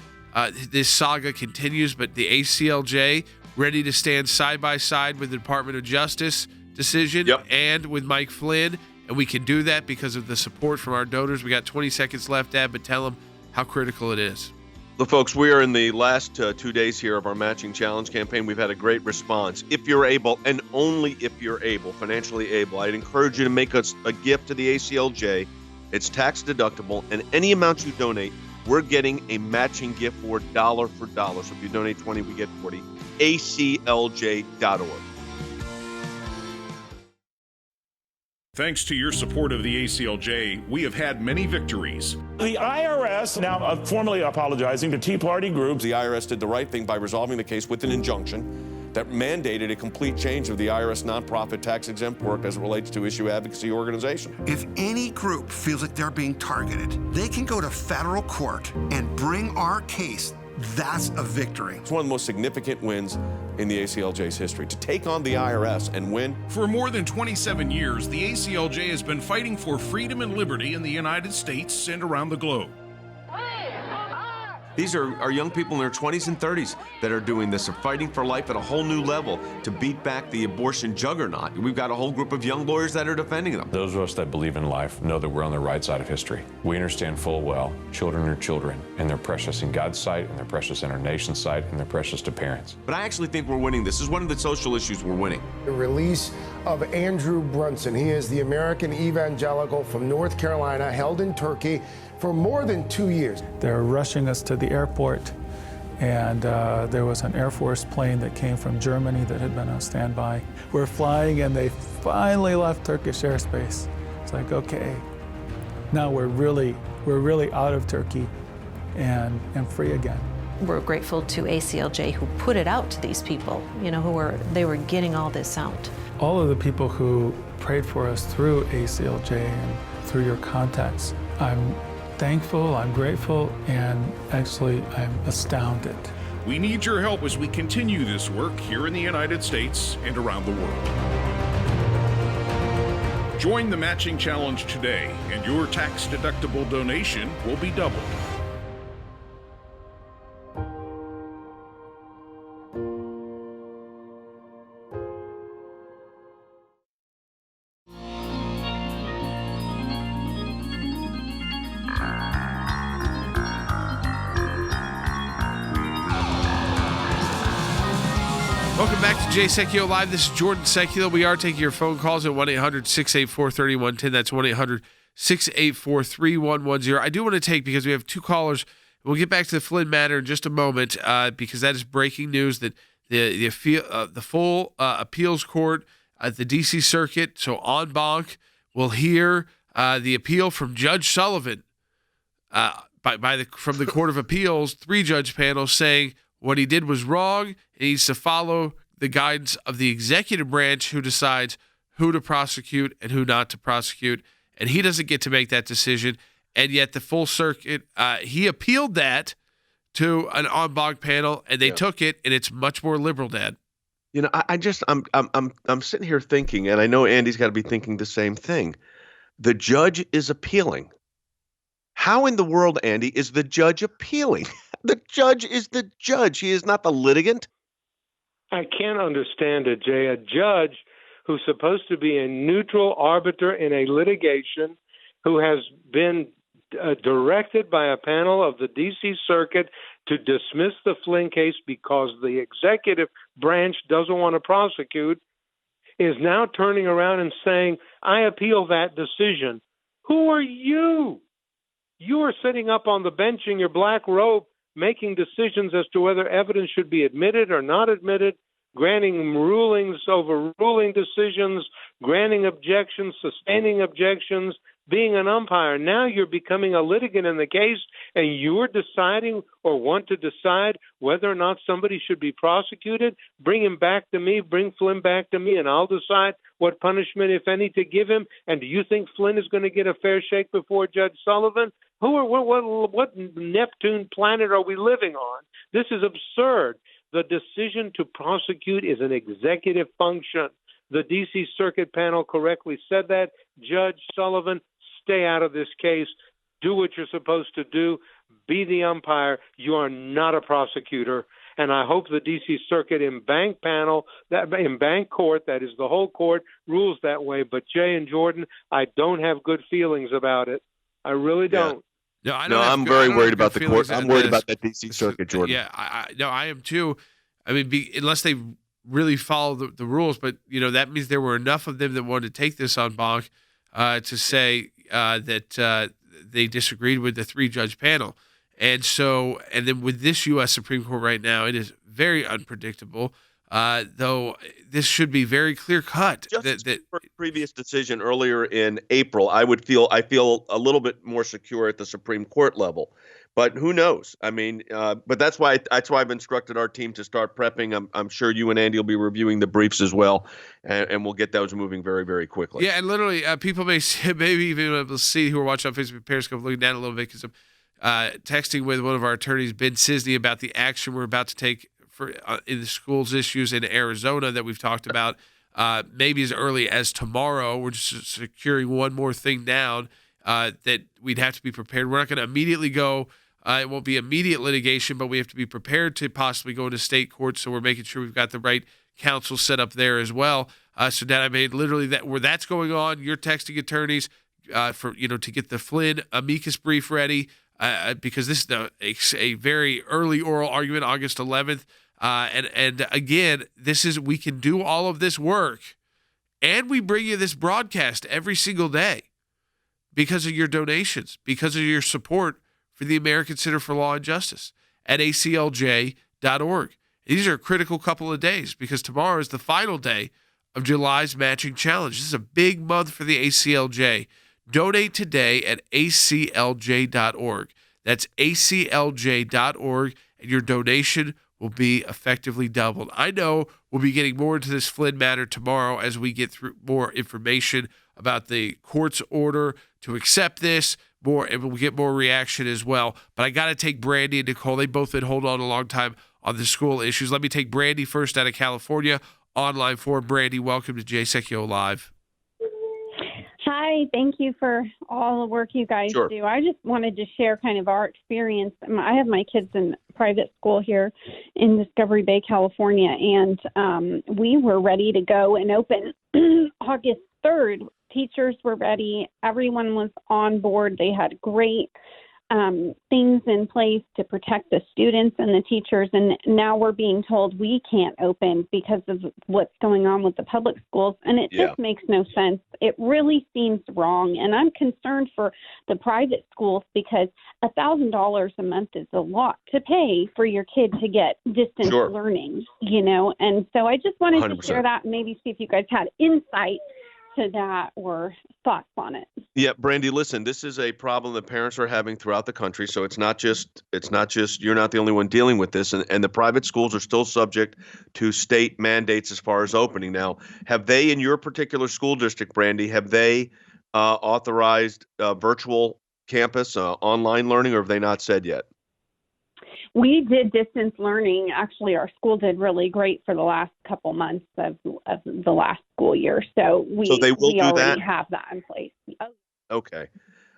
this saga continues, but the ACLJ ready to stand side by side with the Department of Justice decision and with Mike Flynn. And we can do that because of the support from our donors. We got 20 seconds left, Dad, but tell them how critical it is. Look, folks, we are in the last 2 days here of our Matching Challenge campaign. We've had a great response. If you're able, and only if you're able, financially able, I'd encourage you to make us a gift to the ACLJ. It's tax deductible, and any amount you donate, we're getting a matching gift for dollar for dollar. So if you donate 20, we get 40. ACLJ.org. Thanks to your support of the ACLJ, we have had many victories. The IRS now formally apologizing to Tea Party groups. The IRS did the right thing by resolving the case with an injunction that mandated a complete change of the IRS nonprofit tax-exempt work as it relates to issue advocacy organization. If any group feels like they're being targeted, they can go to federal court and bring our case. That's a victory. It's one of the most significant wins in the ACLJ's history, to take on the IRS and win. For more than 27 years, the ACLJ has been fighting for freedom and liberty in the United States and around the globe. These are young people in their 20s and 30s that are doing this, are fighting for life at a whole new level to beat back the abortion juggernaut. We've got a whole group of young lawyers that are defending them. Those of us that believe in life know that we're on the right side of history. We understand full well children are children, and they're precious in God's sight, and they're precious in our nation's sight, and they're precious to parents. But I actually think we're winning. This is one of the social issues we're winning. The release of Andrew Brunson. He is the American evangelical from North Carolina, held in Turkey for more than 2 years. They're rushing us to the airport, and there was an Air Force plane that came from Germany that had been on standby. We're flying, and they finally left Turkish airspace. It's like, okay, now we're really out of Turkey and free again. We're grateful to ACLJ who put it out to these people, they were getting all this out. All of the people who prayed for us through ACLJ and through your contacts, I'm thankful, I'm grateful, and actually I'm astounded. We need your help as we continue this work here in the United States and around the world. Join the Matching Challenge today, and your tax-deductible donation will be doubled. Welcome back to Jay Sekulow Live. This is Jordan Sekulow. We are taking your phone calls at 1-800-684-3110. That's 1-800-684-3110. I do want to take, because we have two callers, we'll get back to the Flynn matter in just a moment, because that is breaking news that the full appeals court at the D.C. Circuit, so en banc, will hear the appeal from Judge Sullivan from the Court of Appeals, 3-judge panel, saying what he did was wrong. He needs to follow the guidance of the executive branch, who decides who to prosecute and who not to prosecute. And he doesn't get to make that decision. And yet the full circuit, he appealed that to an en banc panel, and they took it, and it's much more liberal, Dad. You know, I'm sitting here thinking, and I know Andy's got to be thinking the same thing. The judge is appealing. How in the world, Andy, is the judge appealing? The judge is the judge. He is not the litigant. I can't understand it, Jay. A judge who's supposed to be a neutral arbiter in a litigation, who has been directed by a panel of the D.C. Circuit to dismiss the Flynn case because the executive branch doesn't want to prosecute, is now turning around and saying, I appeal that decision. Who are you? You are sitting up on the bench in your black robe, making decisions as to whether evidence should be admitted or not admitted, granting rulings, overruling decisions, granting objections, sustaining objections, being an umpire. Now you're becoming a litigant in the case, and you're deciding or want to decide whether or not somebody should be prosecuted. Bring him back to me, bring Flynn back to me, and I'll decide what punishment, if any, to give him. And do you think Flynn is going to get a fair shake before Judge Sullivan? What Neptune planet are we living on? This is absurd. The decision to prosecute is an executive function. The D.C. Circuit panel correctly said that. Judge Sullivan, stay out of this case. Do what you're supposed to do. Be the umpire. You are not a prosecutor. And I hope the D.C. Circuit in bank panel, in bank court, that is the whole court, rules that way. But Jay and Jordan, I don't have good feelings about it. I really don't. No, I'm very worried about the court. I'm worried about that D.C. Circuit, Jordan. Yeah, I am too. I mean, unless they really follow the rules, but that means there were enough of them that wanted to take this en banc to say that they disagreed with the 3-judge panel. And then with this U.S. Supreme Court right now, it is very unpredictable. Though this should be very clear cut. Just for previous decision earlier in April, I feel a little bit more secure at the Supreme Court level. But who knows? I mean, but that's why I've instructed our team to start prepping. I'm sure you and Andy will be reviewing the briefs as well, and we'll get those moving very, very quickly. Yeah, and literally, people maybe even able to see who are watching on Facebook Periscope, looking down a little bit, because I'm texting with one of our attorneys, Ben Cisney, about the action we're about to take in the schools issues in Arizona that we've talked about. Maybe as early as tomorrow. We're just securing one more thing down that we'd have to be prepared. We're not going to immediately go. It won't be immediate litigation, but we have to be prepared to possibly go into state court. So we're making sure we've got the right counsel set up there as well. So Dad, I made literally that where that's going on. You're texting attorneys to get the Flynn amicus brief ready because this is a very early oral argument, August 11th. And again, we can do all of this work, and we bring you this broadcast every single day because of your donations, because of your support for the American Center for Law and Justice at ACLJ.org. These are a critical couple of days because tomorrow is the final day of July's matching challenge. This is a big month for the ACLJ. Donate today at ACLJ.org. That's ACLJ.org, and your donation will be effectively doubled. I know we'll be getting more into this Flynn matter tomorrow as we get through more information about the court's order to accept this, and we'll get more reaction as well. But I got to take Brandy and Nicole. They both been holding on a long time on the school issues. Let me take Brandy first out of California. Online for Brandy. Welcome to Jay Sekulow Live. Hi, thank you for all the work you guys do. I just wanted to share kind of our experience. I have my kids in private school here in Discovery Bay, California, and we were ready to go and open August 3rd. Teachers were ready. Everyone was on board. They had great things in place to protect the students and the teachers, and now we're being told we can't open because of what's going on with the public schools, and it just makes no sense. It really seems wrong, and I'm concerned for the private schools because $1,000 a month is a lot to pay for your kid to get distance learning, and so I just wanted 100%. to share that and maybe see if you guys had insight to that or thoughts on it. Yeah, Brandy, listen, this is a problem that parents are having throughout the country. So it's not just you're not the only one dealing with this, and the private schools are still subject to state mandates as far as opening. Now, have they, in your particular school district, Brandy, have they authorized virtual campus online learning, or have they not said yet? We did distance learning. Actually, our school did really great for the last couple months of the last school year. So we already have that in place. Okay.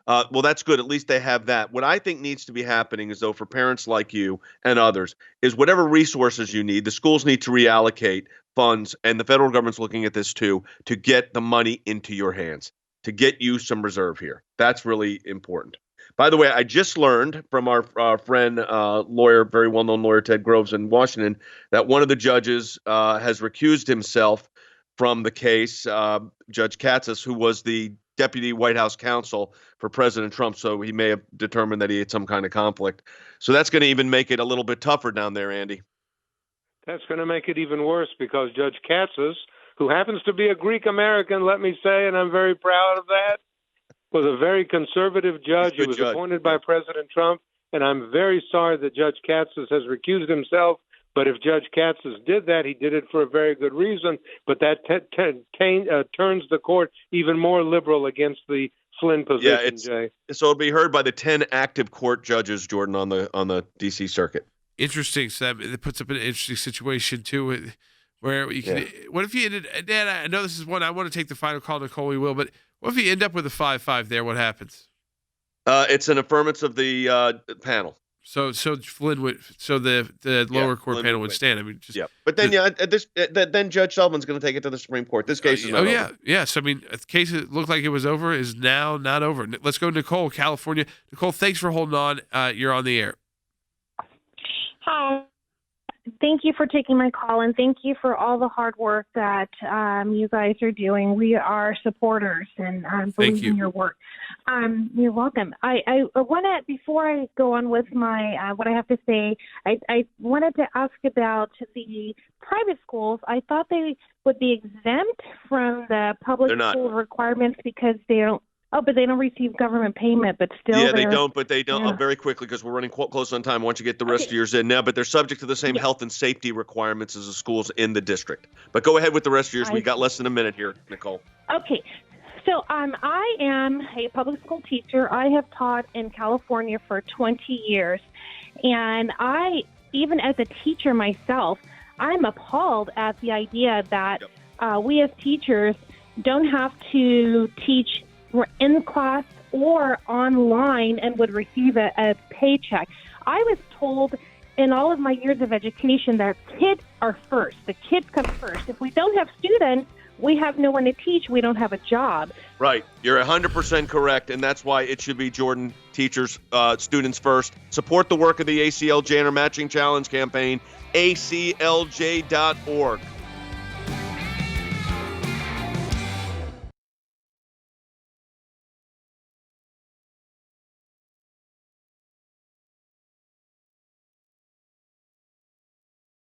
Well, that's good. At least they have that. What I think needs to be happening is, though, for parents like you and others, is whatever resources you need, the schools need to reallocate funds, and the federal government's looking at this too, to get the money into your hands, to get you some reserve here. That's really important. By the way, I just learned from our friend, lawyer, very well-known lawyer, Ted Groves in Washington, that one of the judges has recused himself from the case, Judge Katsas, who was the deputy White House counsel for President Trump. So he may have determined that he had some kind of conflict. So that's going to even make it a little bit tougher down there, Andy. That's going to make it even worse because Judge Katsas, who happens to be a Greek American, let me say, and I'm very proud of that, was a very conservative judge. He was appointed by President Trump, and I'm very sorry that Judge Katsas has recused himself. But if Judge Katsas did that, he did it for a very good reason. But that turns the court even more liberal against the Flynn position, Jay. So it'll be heard by the 10 active court judges, Jordan, on the D.C. circuit. Interesting. So that puts up an interesting situation too, where you can. What if you ended? Dan, I know this is one I want to take the final call, Nicole. We will, but what if you end up with a 5-5 there? What happens? It's an affirmance of the panel. So Flynn would. So the lower court Flynn panel would stand. I mean, But then then Judge Sullivan's going to take it to the Supreme Court. This case is not over. Yes. I mean, the case that looked like it was over is now not over. Let's go to Nicole, California. Nicole, thanks for holding on. You're on the air. Hi. Thank you for taking my call, and thank you for all the hard work that you guys are doing. We are supporters and believe in your work. You're welcome. I want to, before I go on with my what I have to say, I wanted to ask about the private schools. I thought they would be exempt from the public school requirements because they don't. Oh, but they don't receive government payment, but still. Yeah, they don't, but they don't. Very quickly, because we're running close on time. Once you get the rest of yours in now, but they're subject to the same health and safety requirements as the schools in the district. But go ahead with the rest of yours. We got less than a minute here, Nicole. Okay. So I am a public school teacher. I have taught in California for 20 years. And even as a teacher myself, I'm appalled at the idea that we as teachers don't have to teach in class or online and would receive a paycheck. I was told in all of my years of education that kids are first. The kids come first. If we don't have students, we have no one to teach. We don't have a job. Right. You're 100% correct, and that's why it should be, Jordan, teachers, students first. Support the work of the ACLJ and our Matching Challenge campaign, aclj.org.